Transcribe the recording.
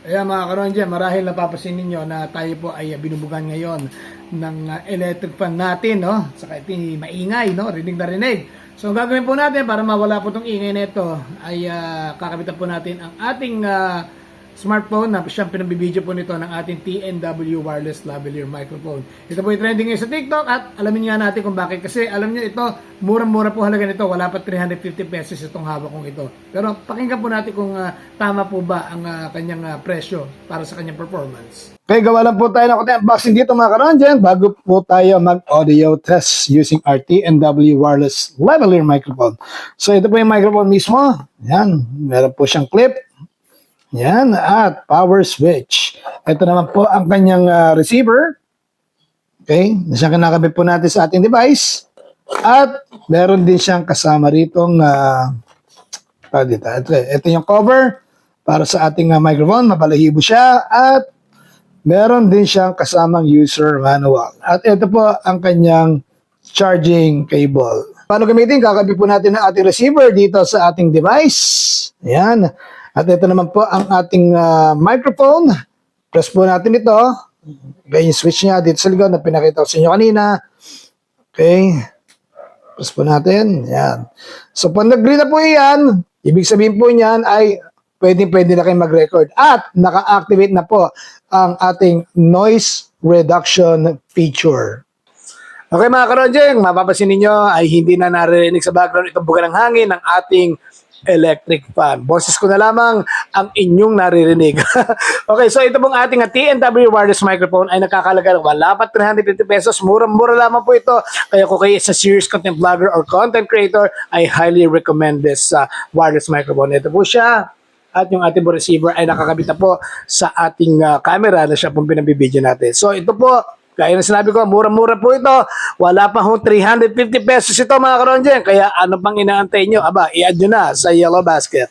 Ayan mga karonje, marahil napapasin ninyo na tayo po ay binubugan ngayon ng electric fan natin, no? Saka ito maingay, no? Rinig na rinig. So ang gagawin po natin para mawala po itong ingay na ito ay kakabitan po natin ang ating smartphone na siyang pinabibideo po nito ng ating TNW wireless lavalier microphone. Ito po yung trending ngayon sa TikTok at alamin nga natin kung bakit. Kasi alam nyo ito, murang-mura po halaga nito. Wala pa 350 pesos itong hawak kong ito. Pero pakinggan po natin kung tama po ba ang kanyang presyo para sa kanyang performance. Okay, gawa lang po tayo ng konti unboxing dito mga karonjen bago po tayo mag-audio test using our TNW wireless lavalier microphone. So ito po yung microphone mismo. Yan, meron po siyang clip. Yan, at power switch. Ito naman po ang kanyang receiver. Okay, na siyang kinakabit po natin sa ating device. At meron din siyang kasama ritong ito yung cover para sa ating microphone. Mabalahibo siya. At meron din siyang kasamang user manual. At ito po ang kanyang charging cable. Paano gamitin? Kakabit po natin ang ating receiver dito sa ating device. Ayan. At ito naman po ang ating microphone. Press po natin ito. Okay, yung switch niya dito sa likod na pinakita ko sa inyo kanina. Okay. Press po natin. Yan. So, pag nag-green na po yan, ibig sabihin po niyan ay pwede na kayo mag-record. At naka-activate na po ang ating noise reduction feature. Okay mga karonjeng, mapapasin ninyo ay hindi na naririnig sa background itong buga ng hangin ng ating electric fan. Boses ko na lamang ang inyong naririnig. Okay, so ito pong ating TNW wireless microphone ay nakakalaga ng wala pa 350 pesos. Murang-mura lamang po ito. Kaya kung kayo sa serious content vlogger or content creator, I highly recommend this wireless microphone. Ito po siya. At yung ating receiver ay nakakabit na po sa ating camera na siya pong pinabibideo natin. So ito po, gaya na sinabi ko, mura-mura po ito. Wala pa hong 350 pesos ito mga karonjen. Kaya ano pang inaantay nyo? Aba, i-add nyo na sa Yellow Basket.